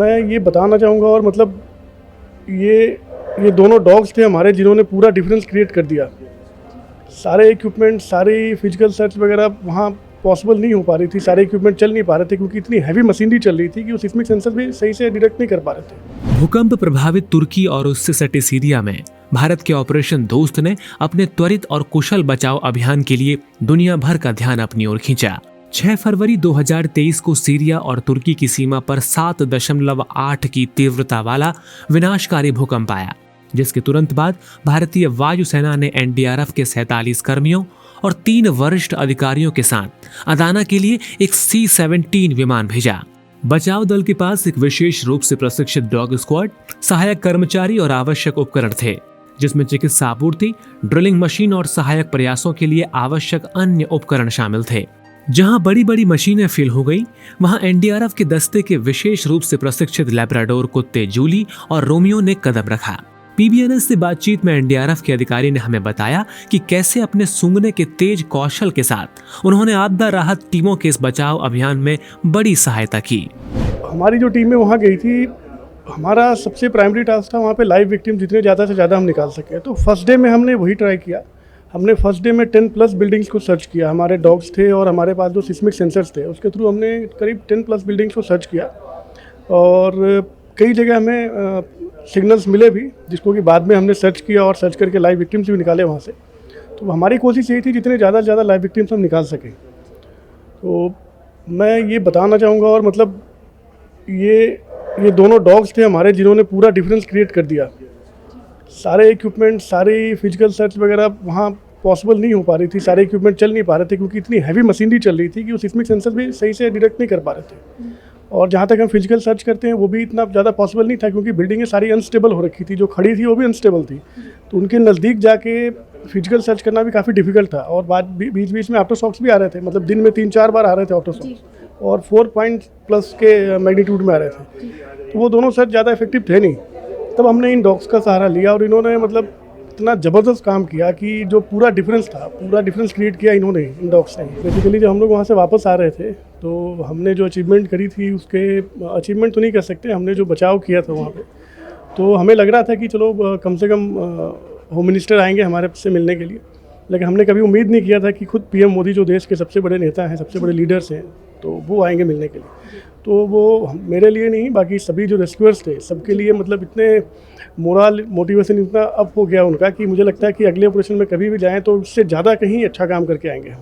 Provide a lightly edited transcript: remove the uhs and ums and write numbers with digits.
मैं ये बताना चाहूँगा और मतलब ये दोनों डॉग्स थे हमारे जिन्होंने पूरा डिफरेंस क्रिएट कर दिया। सारे इक्विपमेंट, सारी फिजिकल सर्च वगैरह वहाँ पॉसिबल नहीं हो पा रही थी, सारे इक्विपमेंट चल नहीं पा रहे थे क्योंकि इतनी हैवी मशीनरी चल रही थी कि वो सिस्मिक सेंसर भी सही से डिटेक्ट नहीं कर पा रहे थे। भूकंप प्रभावित तुर्की और उससे सटे सीरिया में भारत के ऑपरेशन दोस्त ने अपने त्वरित और कुशल बचाव अभियान के लिए दुनिया भर का ध्यान अपनी ओर खींचा। 6 फरवरी 2023 को सीरिया और तुर्की की सीमा पर 7.8 की तीव्रता वाला विनाशकारी भूकंप आया, जिसके तुरंत बाद भारतीय वायुसेना ने एनडीआरएफ के 47 कर्मियों और 3 वरिष्ठ अधिकारियों के साथ अदाना के लिए एक C-17 विमान भेजा। बचाव दल के पास एक विशेष रूप से प्रशिक्षित डॉग स्क्वाड, सहायक कर्मचारी और आवश्यक उपकरण थे, जिसमें चिकित्सा आपूर्ति, ड्रिलिंग मशीन और सहायक प्रयासों के लिए आवश्यक अन्य उपकरण शामिल थे। जहां बड़ी बड़ी मशीनें फेल हो गई, वहां एनडीआरएफ के दस्ते के विशेष रूप से प्रशिक्षित लैब्राडोर कुत्ते जूली और रोमियो ने कदम रखा। पीबीएनएस से बातचीत में एनडीआरएफ के अधिकारी ने हमें बताया कि कैसे अपने सूंघने के तेज कौशल के साथ उन्होंने आपदा राहत टीमों के इस बचाव अभियान में बड़ी सहायता की। हमारी जो टीमें वहाँ गई थी, हमारा सबसे प्राइमरी टास्क था वहाँ पे लाइव विक्टिम जितने ज़्यादा से ज़्यादा हम निकाल सके। तो फर्स्ट डे में हमने वही ट्राई किया। हमने फर्स्ट डे में 10+ बिल्डिंग्स को सर्च किया। हमारे डॉग्स थे और हमारे पास जो सिस्मिक सेंसर्स थे उसके थ्रू हमने करीब 10+ बिल्डिंग्स को सर्च किया और कई जगह हमें सिग्नल्स मिले भी, जिसको कि बाद में हमने सर्च किया और सर्च करके लाइव विक्टिम्स भी निकाले वहाँ से। तो हमारी कोशिश यही थी जितने ज़्यादा से ज़्यादा लाइव विक्टिम्स हम निकाल सकें। तो मैं ये बताना चाहूँगा और मतलब ये दोनों डॉग्स थे हमारे जिन्होंने पूरा डिफरेंस क्रिएट कर दिया। सारे इक्विपमेंट, सारी फिजिकल सर्च वगैरह वहाँ पॉसिबल नहीं हो पा रही थी, सारे इक्विपमेंट चल नहीं पा रहे थे क्योंकि इतनी हैवी मशीनरी चल रही थी कि वो सिस्मिक सेंसर भी सही से डिटेक्ट नहीं कर पा रहे थे। और जहाँ तक हम फिजिकल सर्च करते हैं वो भी इतना ज़्यादा पॉसिबल नहीं था क्योंकि बिल्डिंगें सारी अनस्टेबल हो रखी थी, जो खड़ी थी वो भी अनस्टेबल थी। तो उनके नज़दीक जाके फिजिकल सर्च करना भी काफ़ी डिफिकल्ट था। और बीच बीच में आफ्टर शॉक्स भी आ रहे थे, मतलब दिन में 3-4 बार आ रहे थे आफ्टर शॉक्स और 4+ के मैग्नीट्यूड में आ रहे थे। तो वो दोनों सर्च ज़्यादा इफेक्टिव थे नहीं। तब हमने इन डॉग्स का सहारा लिया और इन्होंने मतलब इतना ज़बरदस्त काम किया कि जो पूरा डिफरेंस क्रिएट किया इन्होंने, इन डॉग्स ने। बेसिकली जब हम लोग वहाँ से वापस आ रहे थे तो हमने जो अचीवमेंट करी थी, उसके अचीवमेंट तो नहीं कह सकते, हमने जो बचाव किया था वहाँ पे, तो हमें लग रहा था कि चलो कम से कम होम मिनिस्टर आएंगे हमारे से मिलने के लिए। लेकिन हमने कभी उम्मीद नहीं किया था कि खुद पीएम मोदी जो देश के सबसे बड़े नेता हैं, सबसे बड़े लीडर्स हैं, तो वो आएंगे मिलने के लिए। तो वो मेरे लिए नहीं, बाकी सभी जो रेस्क्यूअर्स थे सबके लिए मतलब इतने मोटिवेशन इतना अप हो गया उनका कि मुझे लगता है कि अगले ऑपरेशन में कभी भी जाएं तो उससे ज़्यादा कहीं अच्छा काम करके आएंगे।